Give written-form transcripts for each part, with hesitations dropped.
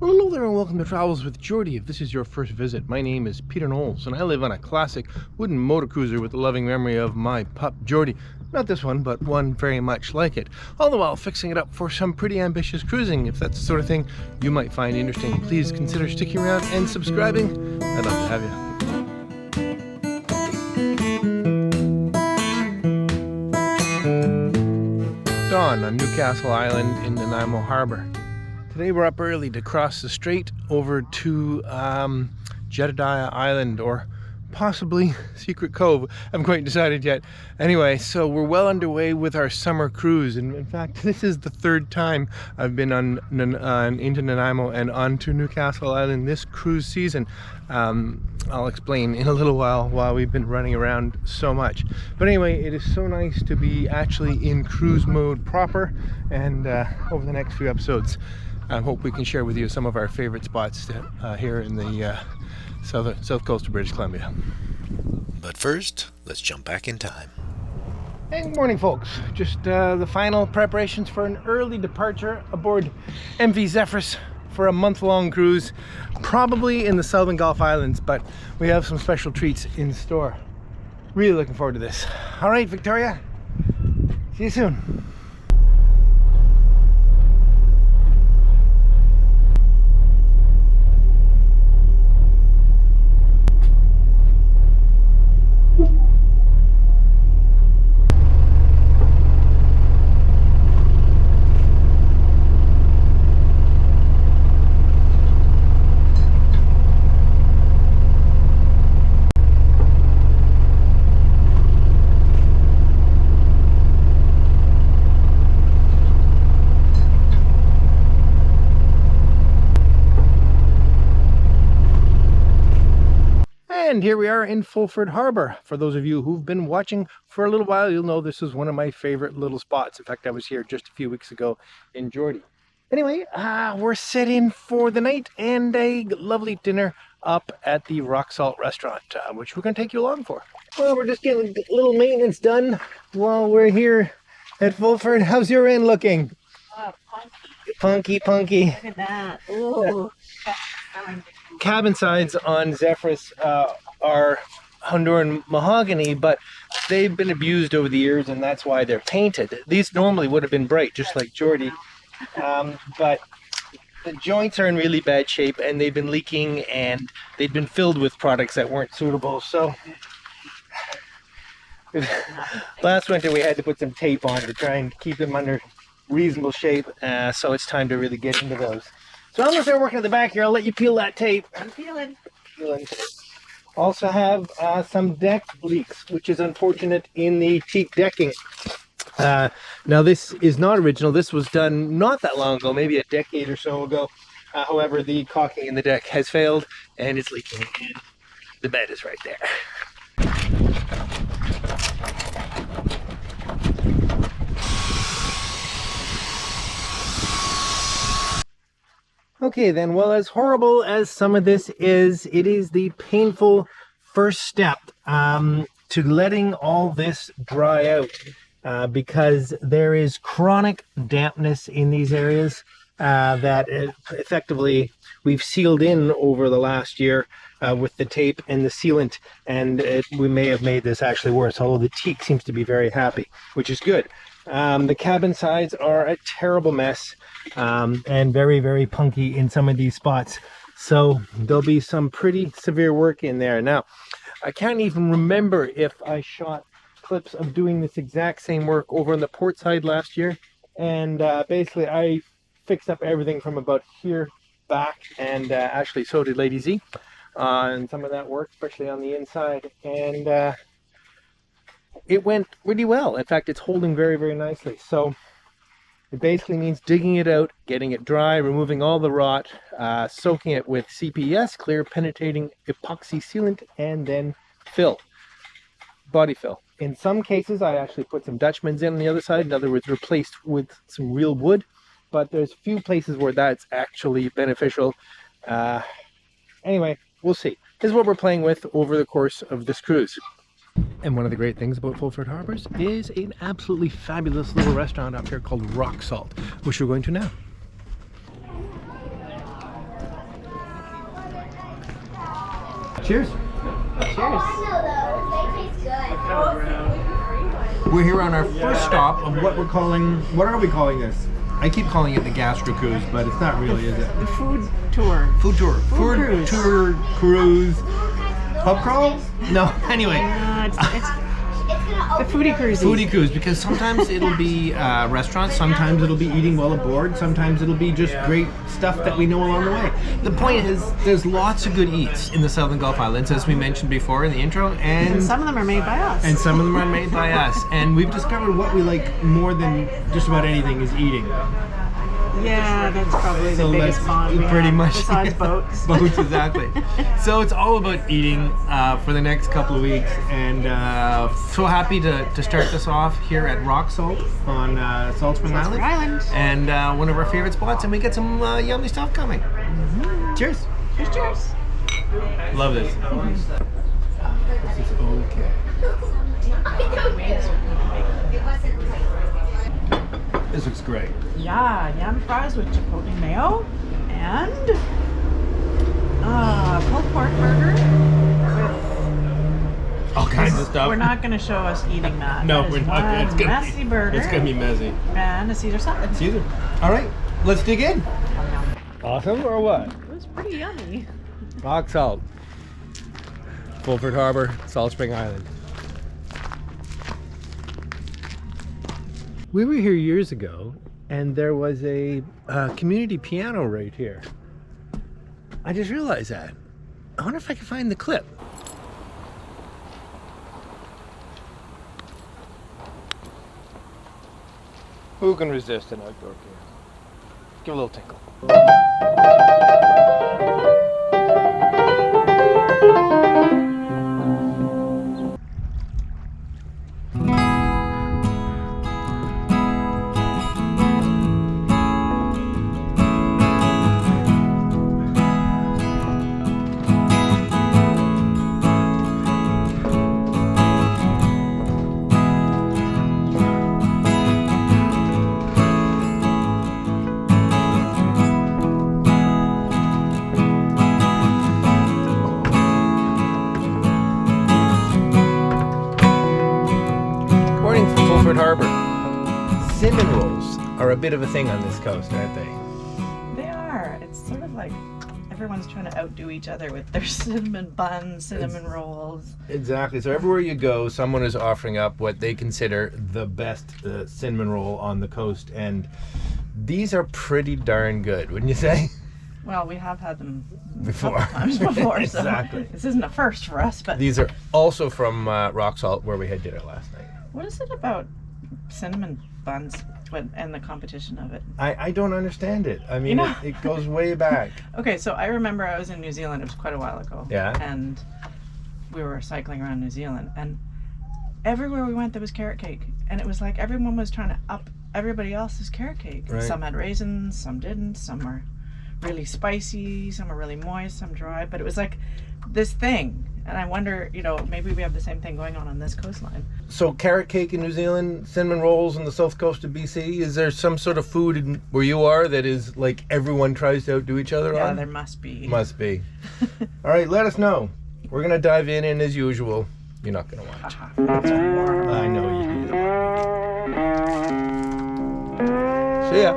Well, hello there and welcome to Travels with Geordie. If this is your first visit, my name is Peter Knowles and I live on a classic wooden motor cruiser with the loving memory of my pup Geordie. Not this one, but one very much like it. All the while fixing it up for some pretty ambitious cruising. If that's the sort of thing you might find interesting, please consider sticking around and subscribing. I'd love to have you. Dawn on Newcastle Island in Nanaimo Harbour. Today we're up early to cross the strait over to Jedediah Island, or possibly Secret Cove. I haven't quite decided yet. Anyway, so we're well underway with our summer cruise, and in fact this is the third time I've been into Nanaimo and onto Newcastle Island this cruise season. I'll explain in a little while we've been running around so much. But anyway, it is so nice to be actually in cruise mode proper, and over the next few episodes I hope we can share with you some of our favorite spots here in the south coast of British Columbia. But first, let's jump back in time. Hey, good morning folks. Just the final preparations for an early departure aboard MV Zephyrus for a month-long cruise, probably in the Southern Gulf Islands, but we have some special treats in store. Really looking forward to this. All right, Victoria, see you soon. And here we are in Fulford Harbour. For those of you who've been watching for a little while, you'll know this is one of my favorite little spots. In fact, I was here just a few weeks ago in Geordie. Anyway, we're set in for the night and a lovely dinner up at the Rock Salt restaurant, which we're going to take you along for. Well, we're just getting a little maintenance done while we're here at Fulford. How's your end looking? Punky. Look at that. Ooh. Cabin sides on Zephyrus are Honduran mahogany, but they've been abused over the years and that's why they're painted. These normally would have been bright, just like Geordie, but the joints are in really bad shape and they've been leaking and they've been filled with products that weren't suitable. So last winter we had to put some tape on to try and keep them under reasonable shape, so it's time to really get into those. So I'm going to start working at the back here. I'll let you peel that tape. I'm peeling. Also have some deck leaks, which is unfortunate in the cheap decking. Now this is not original. This was done not that long ago, maybe a decade or so ago. However, the caulking in the deck has failed and it's leaking, and the bed is right there. Okay then, well, as horrible as some of this is, it is the painful first step to letting all this dry out, because there is chronic dampness in these areas that effectively we've sealed in over the last year with the tape and the sealant, and we may have made this actually worse, although the teak seems to be very happy, which is good. The cabin sides are a terrible mess, and very, very punky in some of these spots. So there'll be some pretty severe work in there. Now, I can't even remember if I shot clips of doing this exact same work over on the port side last year. And basically I fixed up everything from about here back, and actually so did Lady Z on some of that work, especially on the inside. And it went really well. In fact, it's holding very, very nicely. So it basically means digging it out, getting it dry, removing all the rot, soaking it with CPS, clear penetrating epoxy sealant, and then fill, body fill. In some cases, I actually put some Dutchman's in on the other side. In other words, replaced with some real wood. But there's few places where that's actually beneficial. Anyway, we'll see. This is what we're playing with over the course of this cruise. And one of the great things about Fulford Harbours is an absolutely fabulous little restaurant up here called Rock Salt, which we're going to now. Cheers. Cheers. We're here on our first stop of what are we calling this? I keep calling it the Gastro Cruise, but it's not really, is it? The food tour. Food tour. Food cruise. Tour cruise. Pub crawl? No, anyway. It's the foodie cruise. Foodie cruise, because sometimes it'll be restaurants, sometimes it'll be eating well aboard, sometimes it'll be just great stuff that we know along the way. The point is, there's lots of good eats in the Southern Gulf Islands, as we mentioned before in the intro, and some of them are made by us. And some of them are made by us. And we've discovered what we like more than just about anything is eating. Yeah, that's probably the biggest bond we pretty have, much besides boats. Boats, exactly. So it's all about eating for the next couple of weeks, and so happy to start this off here at Rock Salt on Salt Spring Island. And one of our favorite spots, and we get some yummy stuff coming. Mm-hmm. Cheers. Cheers. Love this. This is okay. This looks great. Yeah, yam fries with chipotle mayo and pulled pork burger with All kinds of stuff. We're not going to show us eating that. No, That is we're not. one It's gonna messy burger. It's gonna be messy. And a Caesar salad. Caesar. All right, let's dig in. Awesome, or what? It was pretty yummy. Rock Salt, Fulford Harbor, Salt Spring Island. We were here years ago, and there was a community piano right here. I just realized that. I wonder if I can find the clip. Who can resist an outdoor piano? Give a little tinkle. Harbor. Cinnamon rolls are a bit of a thing on this coast, aren't they? They are. It's sort of like everyone's trying to outdo each other with their cinnamon buns, cinnamon rolls. Exactly. So everywhere you go, someone is offering up what they consider the best cinnamon roll on the coast, and these are pretty darn good, wouldn't you say? Well, we have had them Before. a couple times before, Exactly. So this isn't a first for us. But These are also from Rock Salt, where we had dinner last night. what is it about cinnamon buns and the competition of it? I don't understand it. I mean, it goes way back. Okay, so I remember I was in New Zealand. It was quite a while ago. Yeah. And we were cycling around New Zealand, and everywhere we went there was carrot cake, and it was like everyone was trying to up everybody else's carrot cake. Right. Some had raisins, some didn't. Some were really spicy, some were really moist, some dry. But it was like this thing. And I wonder, maybe we have the same thing going on this coastline. So carrot cake in New Zealand, cinnamon rolls on the south coast of BC. Is there some sort of food where you are that is like everyone tries to outdo each other on? Yeah, there must be. Must be. All right, let us know. We're going to dive in, and as usual, you're not going to watch. I know you do. See ya.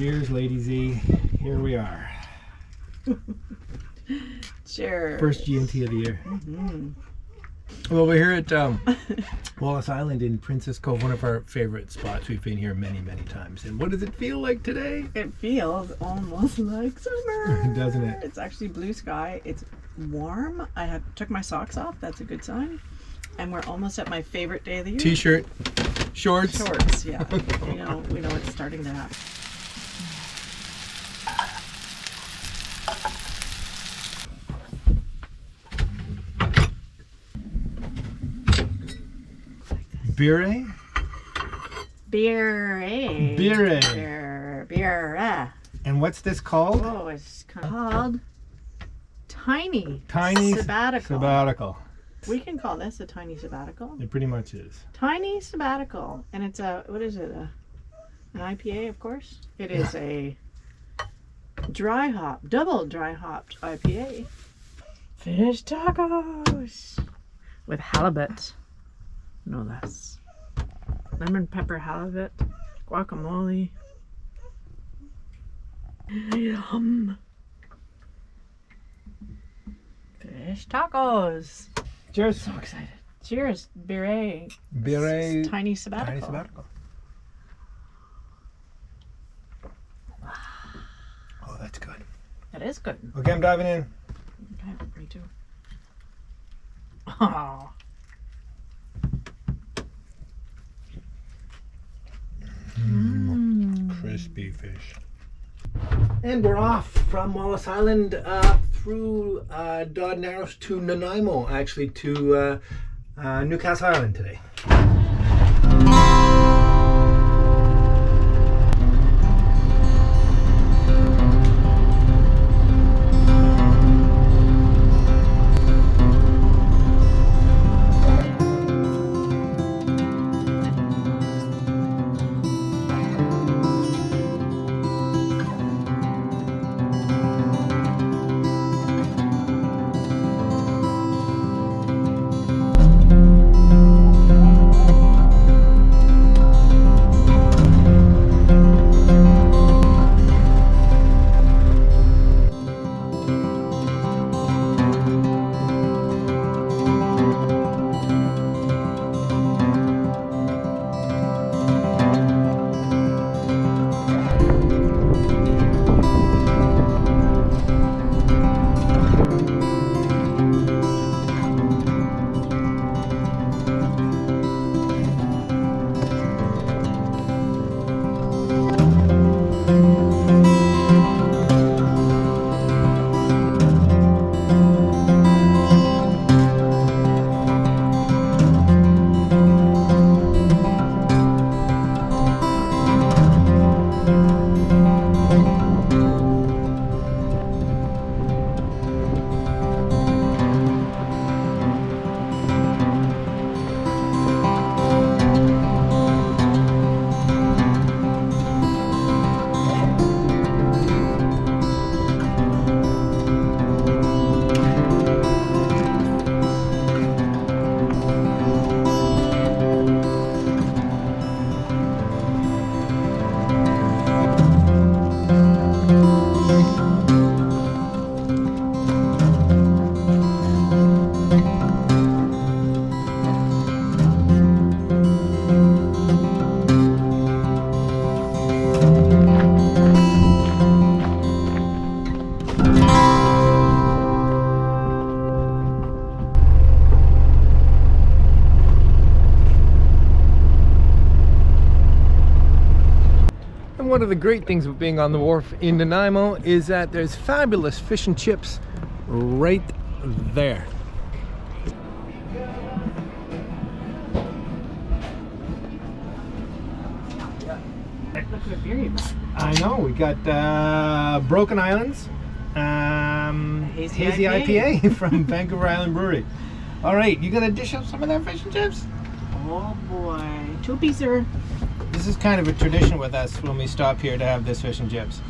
Cheers, Lady Z. Here we are. Cheers. First G&T of the year. Well, we're here at Wallace Island in Princess Cove, one of our favorite spots. We've been here many, many times. And what does it feel like today? It feels almost like summer. Doesn't it? It's actually blue sky. It's warm. I took my socks off. That's a good sign. And we're almost at my favorite day of the year. T-shirt, shorts. Shorts, yeah. we know it's starting to happen. Beer. Beer. And what's this called? Oh, it's called Tiny Sabbatical. We can call this a tiny sabbatical. It pretty much is. Tiny sabbatical. And it's what is it? An IPA, of course. It is a double dry hopped IPA. Fish tacos with halibut. No less. Lemon pepper halibut. Guacamole. Yum. Fish tacos. Cheers. So excited. Cheers. Beer. Tiny sabbatical. Oh, that's good. That is good. Okay, I'm diving in. Okay, me too. Oh. Crispy fish. And we're off from Wallace Island through Dardanelles to Nanaimo, actually to Newcastle Island today. One of the great things of being on the wharf in Nanaimo is that there's fabulous fish and chips right there. Look at the beer you got. I know, we got Broken Islands, Hazy IPA from Vancouver Island Brewery. All right, you gonna dish up some of that fish and chips? Oh boy, 2-piecer. This is kind of a tradition with us when we stop here to have this fish and chips.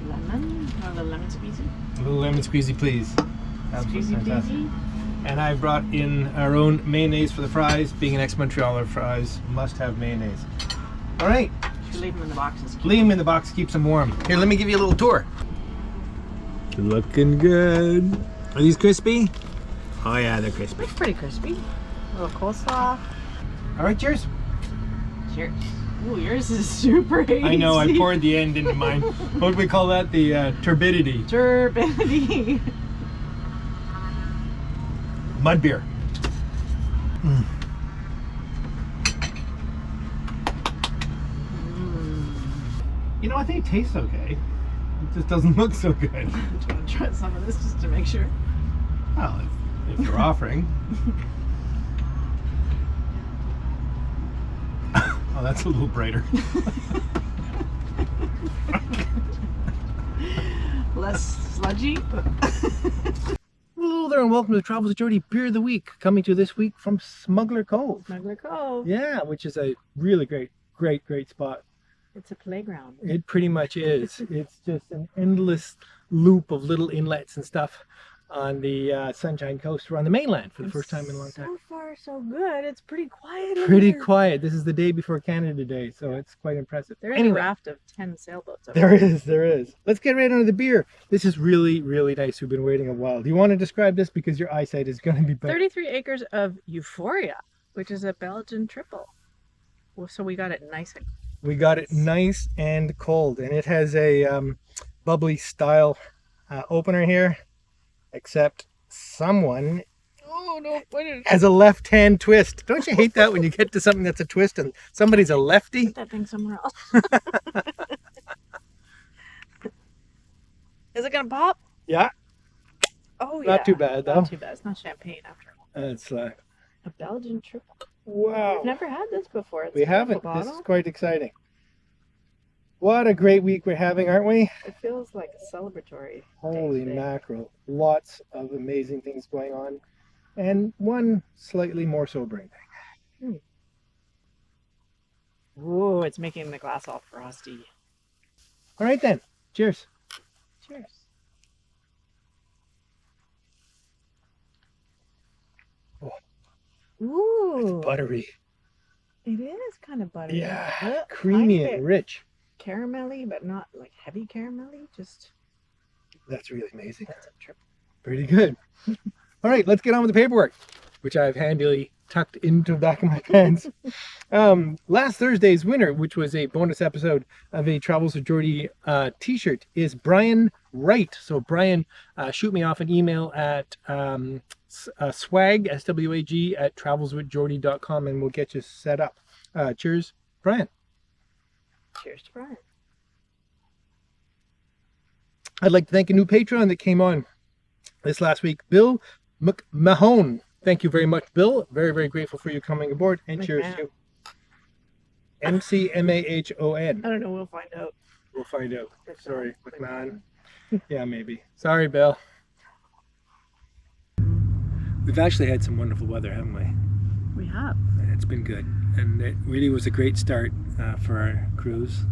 Lemon, a little lemon squeezy. A little lemon squeezy, please. Squeezy pleasy. And I brought in our own mayonnaise for the fries. Being an ex-Montrealer, fries must have mayonnaise. All right, Leave them in the boxes. Leave them in the box, keeps them warm. Here, let me give you a little tour. Looking good. Are these crispy? Oh yeah, they're crispy. It's pretty crispy. A little coleslaw. All right, cheers. Cheers. Ooh, yours is super hazy. I know, I poured the end into mine. What do we call that? The turbidity. Turbidity. Mud beer. Mm. You know, I think it tastes okay. It just doesn't look so good. Do you want to try some of this just to make sure? Well, if you're offering. Oh, that's a little brighter. Less sludgy. Hello there and welcome to Travels with Geordie Beer of the Week. Coming to you this week from Smuggler Cove. Smuggler Cove. Yeah, which is a really great spot. It's a playground. It pretty much is. It's just an endless loop of little inlets and stuff on the Sunshine Coast. We're on the mainland for the first time in a long time. So far, so good. It's pretty quiet. in Pretty here. quiet. This is the day before Canada Day, so it's quite impressive. There is Anyway, a raft of 10 sailboats over there is. Let's get right into the beer. This is really nice. We've been waiting a while. Do you want to describe this because your eyesight is going to be better? 33 acres of Euphoria, which is a Belgian triple. Well, so we got it nice and We got it nice and cold, and it has a bubbly style opener here, except someone has a left-hand twist. Don't you hate that when you get to something that's a twist and somebody's a lefty? put that thing somewhere else. Is it gonna pop? Yeah, Oh yeah. not too bad though. Not too bad. It's not champagne after all. It's A Belgian triple. wow. We've never had this before. It's We a beautiful haven't. This is bottle. quite exciting. What a great week we're having, aren't we? It feels like a celebratory. day Holy today. mackerel. Lots of amazing things going on. And one slightly more sobering thing. Ooh, it's making the glass all frosty. All right then. Cheers. Cheers. Oh. Ooh, Buttery. it is kind of buttery. Yeah. Creamy and rich. Caramelly, but not like heavy caramelly. Just That's really amazing. that's a triple. Pretty good. All right, let's get on with the paperwork, which I've handily tucked into the back of my pants. Last Thursday's winner, which was a bonus episode of a Travels with Geordie t-shirt, is Brian Wright. So Brian, shoot me off an email at swag, S-W-A-G, at travelswithgeordie.com and we'll get you set up. Cheers, Brian. Cheers to Brian. I'd like to thank a new patron that came on this last week, Bill McMahon. Thank you very much, Bill. Very grateful for you coming aboard. And cheers to you. McMahon. I don't know. We'll find out. We'll find out. Sorry, McMahon. Yeah, maybe. Sorry, Bill. We've actually had some wonderful weather, haven't we? We have. It's been good. And it really was a great start for our cruise.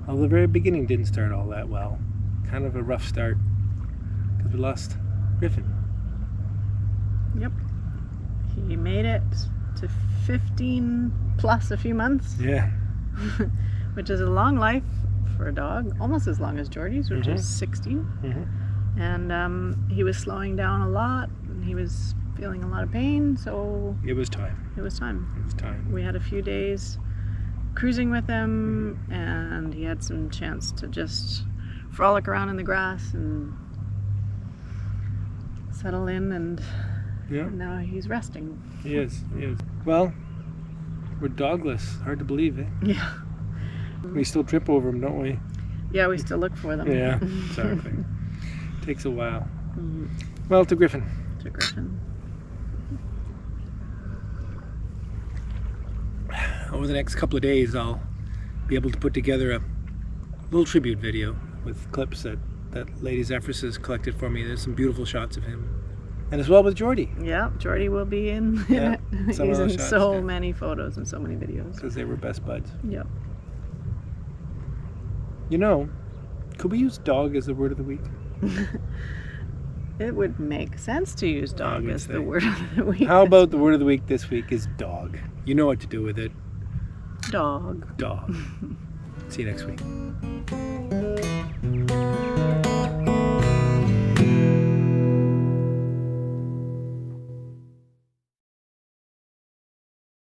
Although the very beginning didn't start all that well. Kind of a rough start because we lost Griffin. Yep. He made it to 15 plus a few months, Yeah. which is a long life for a dog, almost as long as Geordie's, which is 16. Mm-hmm. And he was slowing down a lot, and he was feeling a lot of pain, so It was time. it was time. It was time. We had a few days cruising with him, and he had some chance to just frolic around in the grass and settle in, and Yeah, now he's resting. he is. He is. Well, we're dogless. Hard to believe, eh? Yeah. We still trip over them, don't we? Yeah, we still look for them. Yeah, exactly. Takes a while. Mhm. Well, to Griffin. To Griffin. Over the next couple of days, I'll be able to put together a little tribute video with clips that Lady Zephyrus has collected for me. There's some beautiful shots of him. And as well with Geordie, Yeah, Geordie will be in Yeah, it. some of He's those in shots, so yeah. many photos and so many videos. because they were best buds. Yep. You know, could we use dog as the word of the week? It would make sense to use I dog would as say. the word of the week. How about the word of the week this week is dog? You know what to do with it. Dog. Dog. See you next week.